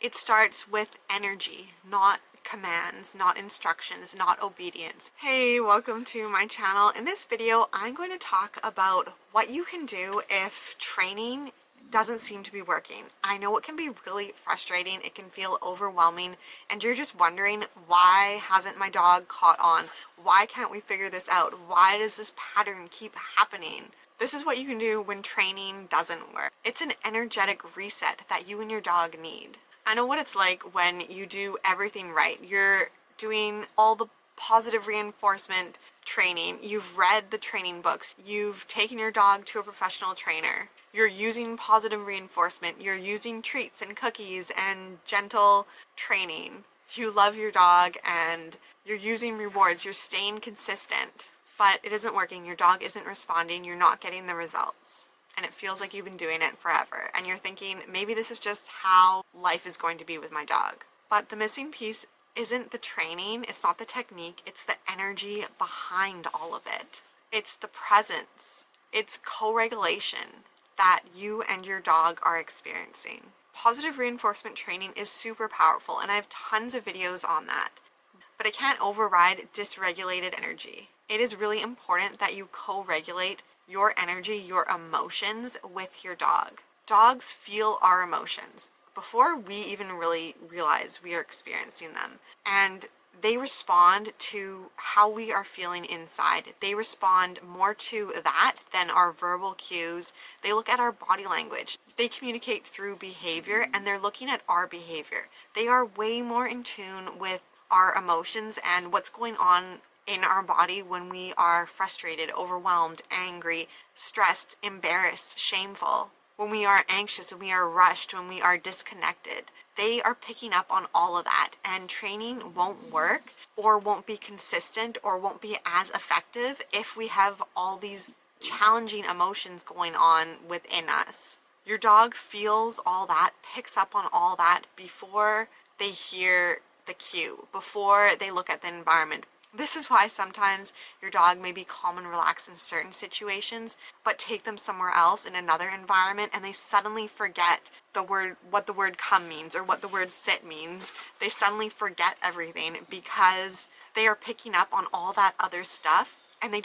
It starts with energy, not commands, not instructions, not obedience. Hey, welcome to my channel. In this video, I'm going to talk about what you can do if training doesn't seem to be working. I know it can be really frustrating, it can feel overwhelming, and you're just wondering, why hasn't my dog caught on? Why can't we figure this out? Why does this pattern keep happening? This is what you can do when training doesn't work. It's an energetic reset that you and your dog need. I know what it's like when you do everything right. You're doing all the positive reinforcement training. You've read the training books. You've taken your dog to a professional trainer. You're using positive reinforcement. You're using treats and cookies and gentle training. You love your dog and you're using rewards. You're staying consistent, but it isn't working. Your dog isn't responding. You're not getting the results. And it feels like you've been doing it forever. And you're thinking, maybe this is just how life is going to be with my dog. But the missing piece isn't the training, it's not the technique, it's the energy behind all of it. It's the presence, it's co-regulation that you and your dog are experiencing. Positive reinforcement training is super powerful, and I have tons of videos on that. But it can't override dysregulated energy. It is really important that you co-regulate your energy, your emotions with your dog. Dogs feel our emotions before we even really realize we are experiencing them. And they respond to how we are feeling inside. They respond more to that than our verbal cues. They look at our body language. They communicate through behavior, and they're looking at our behavior. They are way more in tune with our emotions and what's going on in our body when we are frustrated, overwhelmed, angry, stressed, embarrassed, shameful, when we are anxious, when we are rushed, when we are disconnected. They are picking up on all of that, and training won't work or won't be consistent or won't be as effective if we have all these challenging emotions going on within us. Your dog feels all that, picks up on all that before they hear the cue, before they look at the environment. This is why sometimes your dog may be calm and relaxed in certain situations, but take them somewhere else in another environment and they suddenly forget what the word come means or what the word sit means. They suddenly forget everything because they are picking up on all that other stuff, and they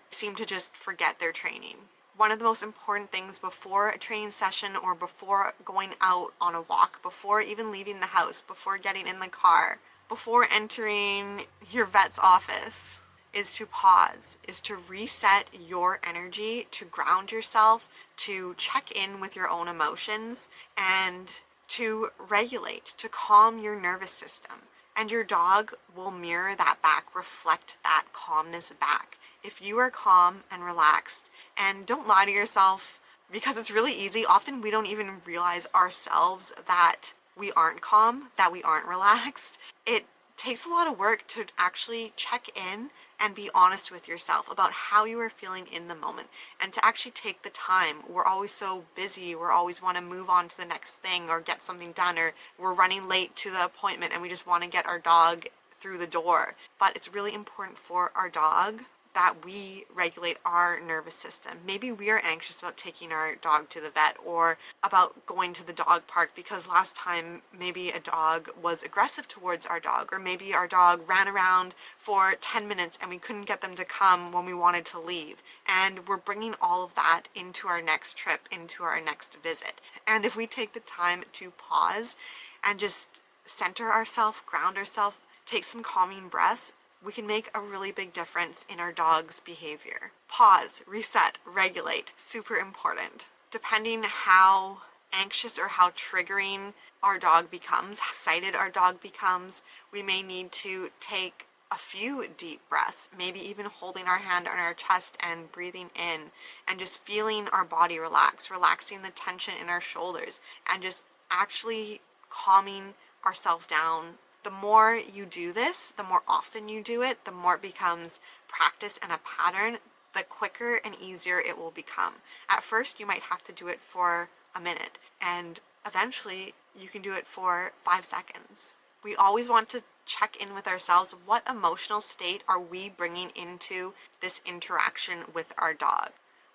seem to just forget their training. One of the most important things before a training session or before going out on a walk, before even leaving the house, before getting in the car, before entering your vet's office, is to pause, is to reset your energy, to ground yourself, to check in with your own emotions, and to regulate, to calm your nervous system. And your dog will mirror that back, reflect that calmness back. If you are calm and relaxed, and don't lie to yourself, because it's really easy. Often we don't even realize ourselves that we aren't calm, that we aren't relaxed. It takes a lot of work to actually check in and be honest with yourself about how you are feeling in the moment, and to actually take the time. We're always so busy, we always want to move on to the next thing or get something done, or we're running late to the appointment and we just want to get our dog through the door. But it's really important for our dog that we regulate our nervous system. Maybe we are anxious about taking our dog to the vet or about going to the dog park because last time maybe a dog was aggressive towards our dog, or maybe our dog ran around for 10 minutes and we couldn't get them to come when we wanted to leave. And we're bringing all of that into our next trip, into our next visit. And if we take the time to pause and just center ourselves, ground ourselves, take some calming breaths, we can make a really big difference in our dog's behavior. Pause, reset, regulate, super important. Depending how anxious or how triggering our dog becomes, how excited our dog becomes, we may need to take a few deep breaths, maybe even holding our hand on our chest and breathing in and just feeling our body relax, relaxing the tension in our shoulders, and just actually calming ourselves down. The more you do this, the more often you do it, the more it becomes practice and a pattern, the quicker and easier it will become. At first, you might have to do it for a minute, and eventually you can do it for 5 seconds. We always want to check in with ourselves. What emotional state are we bringing into this interaction with our dog?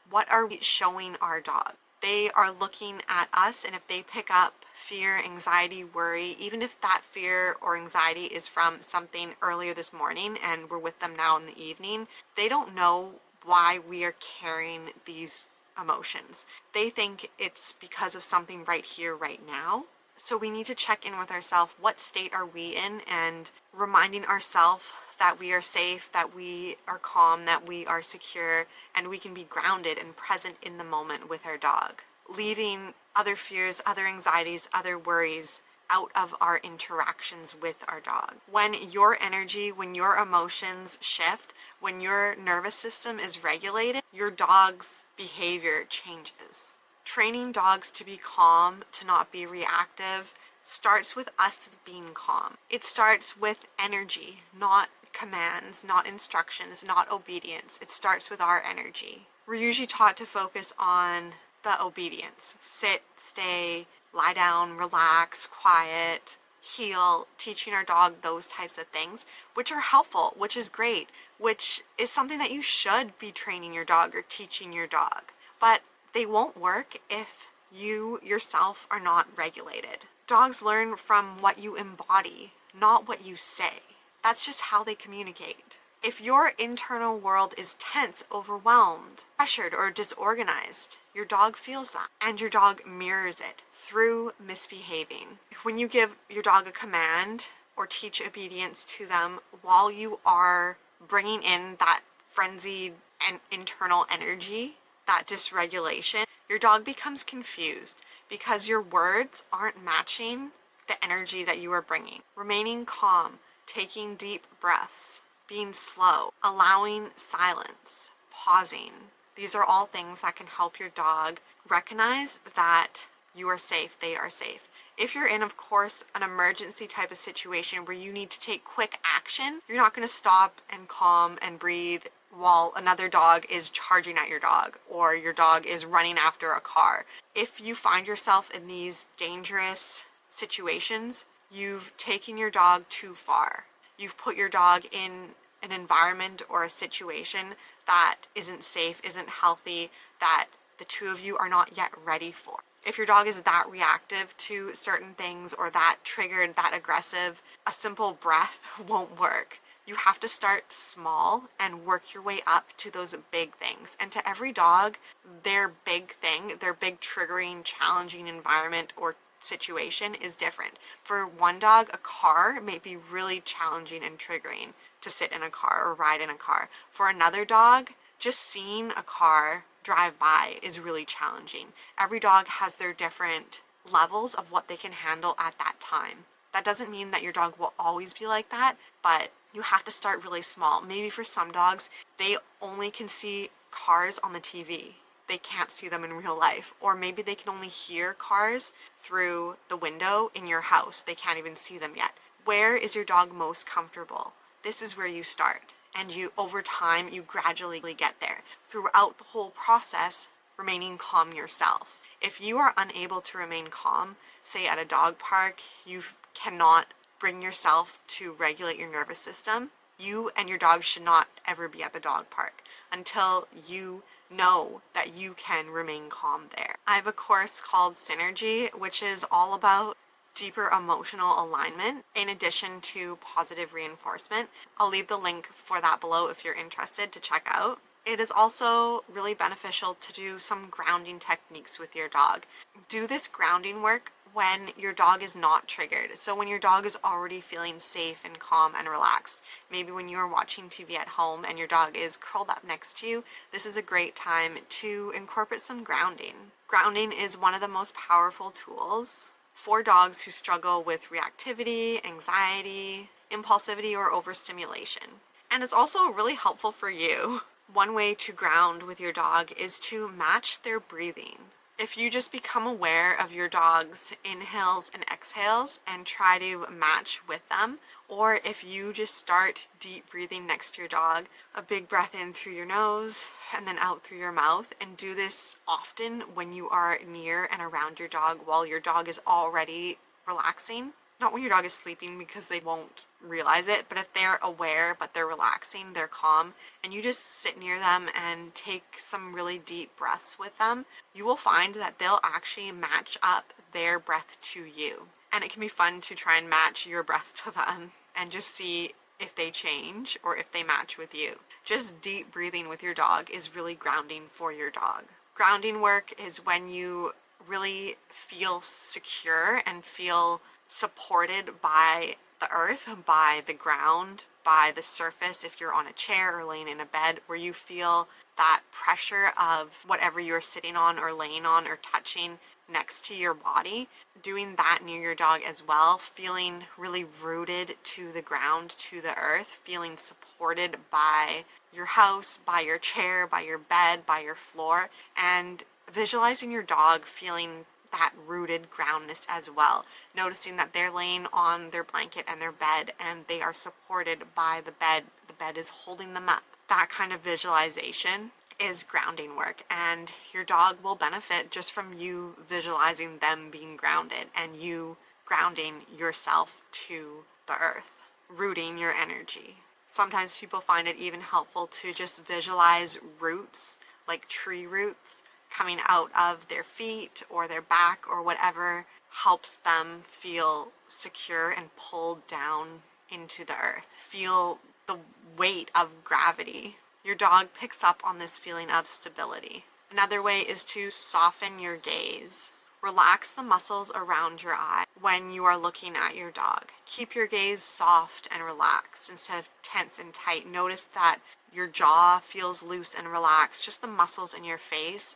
What are we showing our dog? They are looking at us, and if they pick up fear, anxiety, worry, even if that fear or anxiety is from something earlier this morning and we're with them now in the evening, they don't know why we are carrying these emotions. They think it's because of something right here, right now. So we need to check in with ourselves. What state are we in? And reminding ourselves that we are safe, that we are calm, that we are secure, and we can be grounded and present in the moment with our dog. Leaving other fears, other anxieties, other worries out of our interactions with our dog. When your energy, when your emotions shift, when your nervous system is regulated, your dog's behavior changes. Training dogs to be calm, to not be reactive, starts with us being calm. It starts with energy, not commands, not instructions, not obedience. It starts with our energy. We're usually taught to focus on the obedience. Sit, stay, lie down, relax, quiet, heel, teaching our dog those types of things, which are helpful, which is great, which is something that you should be training your dog or teaching your dog. But they won't work if you yourself are not regulated. Dogs learn from what you embody, not what you say. That's just how they communicate. If your internal world is tense, overwhelmed, pressured, or disorganized, your dog feels that, and your dog mirrors it through misbehaving. When you give your dog a command or teach obedience to them while you are bringing in that frenzied and internal energy, that dysregulation, your dog becomes confused because your words aren't matching the energy that you are bringing. Remaining calm, taking deep breaths, being slow, allowing silence, pausing. These are all things that can help your dog recognize that you are safe, they are safe. If you're in, of course, an emergency type of situation where you need to take quick action, you're not going to stop and calm and breathe while another dog is charging at your dog or your dog is running after a car. If you find yourself in these dangerous situations, you've taken your dog too far. You've put your dog in an environment or a situation that isn't safe, isn't healthy, that the two of you are not yet ready for. If your dog is that reactive to certain things or that triggered, that aggressive, a simple breath won't work. You have to start small and work your way up to those big things. And to every dog, their big thing, their big triggering, challenging environment or situation is different. For one dog, a car may be really challenging and triggering to sit in a car or ride in a car. For another dog, just seeing a car drive by is really challenging. Every dog has their different levels of what they can handle at that time. That doesn't mean that your dog will always be like that, but you have to start really small. Maybe for some dogs, they only can see cars on the TV. They can't see them in real life. Or maybe they can only hear cars through the window in your house. They can't even see them yet. Where is your dog most comfortable? This is where you start. And you, over time, you gradually get there. Throughout the whole process, remaining calm yourself. If you are unable to remain calm, say at a dog park, you cannot bring yourself to regulate your nervous system, you and your dog should not ever be at the dog park until you know that you can remain calm there. I have a course called Synergy, which is all about deeper emotional alignment in addition to positive reinforcement. I'll leave the link for that below if you're interested to check out. It is also really beneficial to do some grounding techniques with your dog. Do this grounding work when your dog is not triggered. So when your dog is already feeling safe and calm and relaxed. Maybe when you are watching TV at home and your dog is curled up next to you, this is a great time to incorporate some grounding. Grounding is one of the most powerful tools for dogs who struggle with reactivity, anxiety, impulsivity, or overstimulation. And it's also really helpful for you. One way to ground with your dog is to match their breathing. If you just become aware of your dog's inhales and exhales and try to match with them, or if you just start deep breathing next to your dog, a big breath in through your nose and then out through your mouth, and do this often when you are near and around your dog while your dog is already relaxing, not when your dog is sleeping because they won't realize it, but if they're aware but they're relaxing, they're calm, and you just sit near them and take some really deep breaths with them, you will find that they'll actually match up their breath to you. And it can be fun to try and match your breath to them and just see if they change or if they match with you. Just deep breathing with your dog is really grounding for your dog. Grounding work is when you really feel secure and feel supported by the earth, by the ground, by the surface if you're on a chair or laying in a bed, where you feel that pressure of whatever you're sitting on or laying on or touching next to your body. Doing that near your dog as well, feeling really rooted to the ground, to the earth, feeling supported by your house, by your chair, by your bed, by your floor, and visualizing your dog feeling that rooted groundness as well. Noticing that they're laying on their blanket and their bed and they are supported by the bed. The bed is holding them up. That kind of visualization is grounding work, and your dog will benefit just from you visualizing them being grounded and you grounding yourself to the earth, rooting your energy. Sometimes people find it even helpful to just visualize roots, like tree roots, coming out of their feet or their back or whatever helps them feel secure and pulled down into the earth. Feel the weight of gravity. Your dog picks up on this feeling of stability. Another way is to soften your gaze. Relax the muscles around your eye when you are looking at your dog. Keep your gaze soft and relaxed instead of tense and tight. Notice that your jaw feels loose and relaxed. Just the muscles in your face,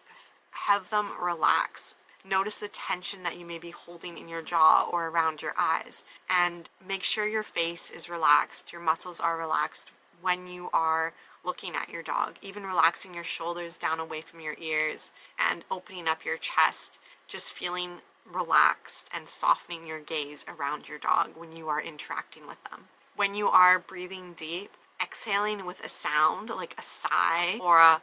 have them relax. Notice the tension that you may be holding in your jaw or around your eyes. And make sure your face is relaxed, your muscles are relaxed when you are looking at your dog. Even relaxing your shoulders down away from your ears and opening up your chest. Just feeling relaxed and softening your gaze around your dog when you are interacting with them. When you are breathing deep, exhaling with a sound like a sigh or a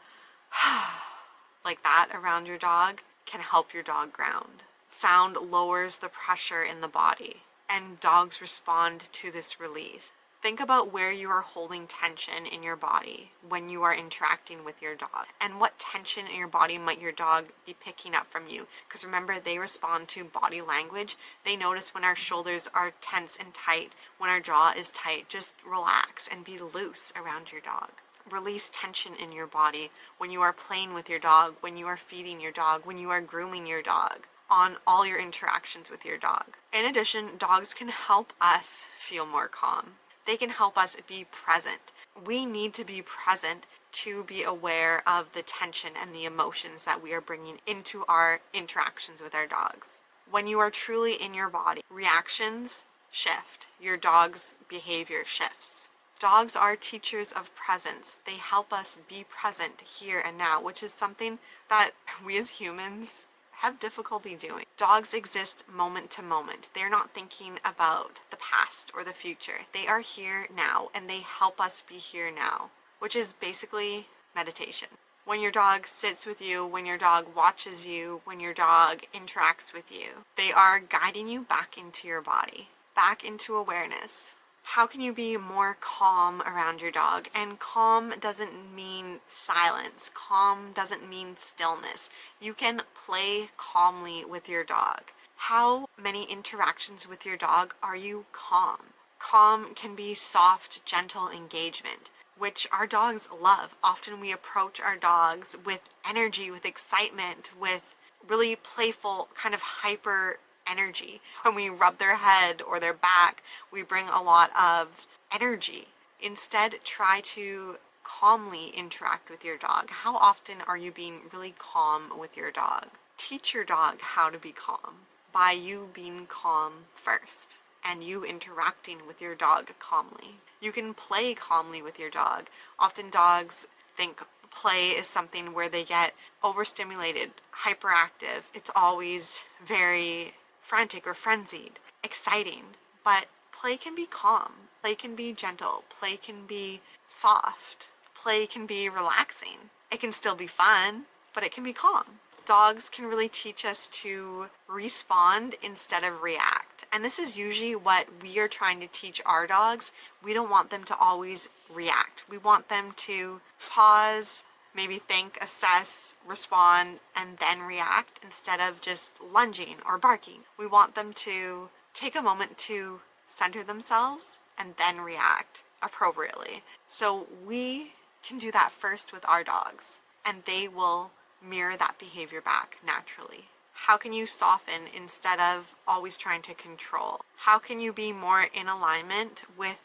like that around your dog can help your dog ground. Sound lowers the pressure in the body, and dogs respond to this release. Think about where you are holding tension in your body when you are interacting with your dog, and what tension in your body might your dog be picking up from you. Because remember, they respond to body language. They notice when our shoulders are tense and tight, when our jaw is tight. Just relax and be loose around your dog. Release tension in your body when you are playing with your dog, when you are feeding your dog, when you are grooming your dog, on all your interactions with your dog. In addition, dogs can help us feel more calm. They can help us be present. We need to be present to be aware of the tension and the emotions that we are bringing into our interactions with our dogs. When you are truly in your body, reactions shift. Your dog's behavior shifts. Dogs are teachers of presence. They help us be present here and now, which is something that we as humans have difficulty doing. Dogs exist moment to moment. They're not thinking about the past or the future. They are here now, and they help us be here now, which is basically meditation. When your dog sits with you, when your dog watches you, when your dog interacts with you, they are guiding you back into your body, back into awareness. How can you be more calm around your dog? And calm doesn't mean silence. Calm doesn't mean stillness. You can play calmly with your dog. How many interactions with your dog are you calm? Calm can be soft, gentle engagement, which our dogs love. Often we approach our dogs with energy, with excitement, with really playful, kind of hyper energy. When we rub their head or their back, we bring a lot of energy. Instead, try to calmly interact with your dog. How often are you being really calm with your dog? Teach your dog how to be calm by you being calm first and you interacting with your dog calmly. You can play calmly with your dog. Often dogs think play is something where they get overstimulated, hyperactive. It's always very frantic or frenzied, exciting, but play can be calm, play can be gentle, play can be soft, play can be relaxing. It can still be fun, but it can be calm. Dogs can really teach us to respond instead of react, And this is usually what we are trying to teach our dogs. We don't want them to always react. We want them to pause, maybe think, assess, respond, and then react instead of just lunging or barking. We want them to take a moment to center themselves and then react appropriately. So we can do that first with our dogs, and they will mirror that behavior back naturally. How can you soften instead of always trying to control? How can you be more in alignment with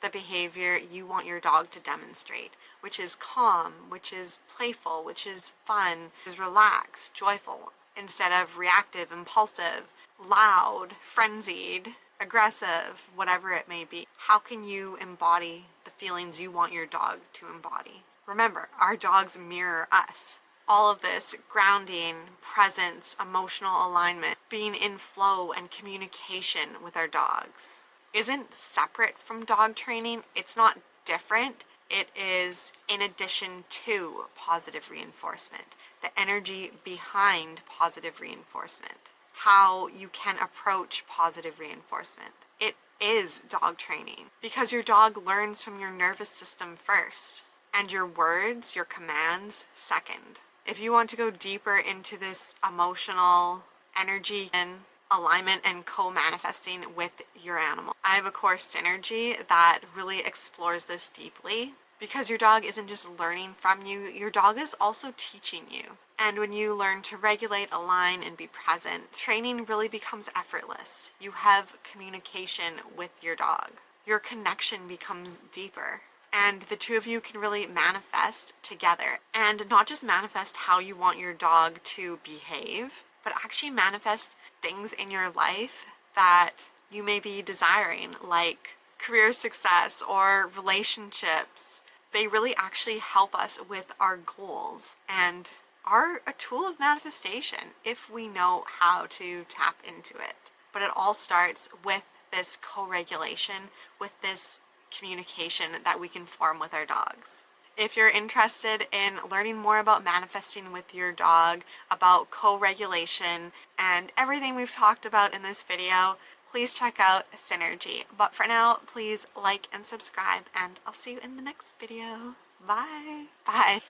the behavior you want your dog to demonstrate, which is calm, which is playful, which is fun, is relaxed, joyful, instead of reactive, impulsive, loud, frenzied, aggressive, whatever it may be? How can you embody the feelings you want your dog to embody? Remember, our dogs mirror us. All of this grounding, presence, emotional alignment, being in flow and communication with our dogs isn't separate from dog training. It's not different. It is in addition to positive reinforcement, the energy behind positive reinforcement, how you can approach positive reinforcement. It is dog training because your dog learns from your nervous system first and your words, your commands second. If you want to go deeper into this emotional energy and alignment and co-manifesting with your animal, I have a course, Synergy, that really explores this deeply, because your dog isn't just learning from you, your dog is also teaching you. And when you learn to regulate, align, and be present, training really becomes effortless. You have communication with your dog. Your connection becomes deeper. And the two of you can really manifest together. And not just manifest how you want your dog to behave, but actually manifest things in your life that you may be desiring, like career success or relationships. They really actually help us with our goals and are a tool of manifestation if we know how to tap into it. But it all starts with this co-regulation, with this communication that we can form with our dogs. If you're interested in learning more about manifesting with your dog, about co-regulation, and everything we've talked about in this video, please check out Synergy. But for now, please like and subscribe, and I'll see you in the next video. Bye. Bye.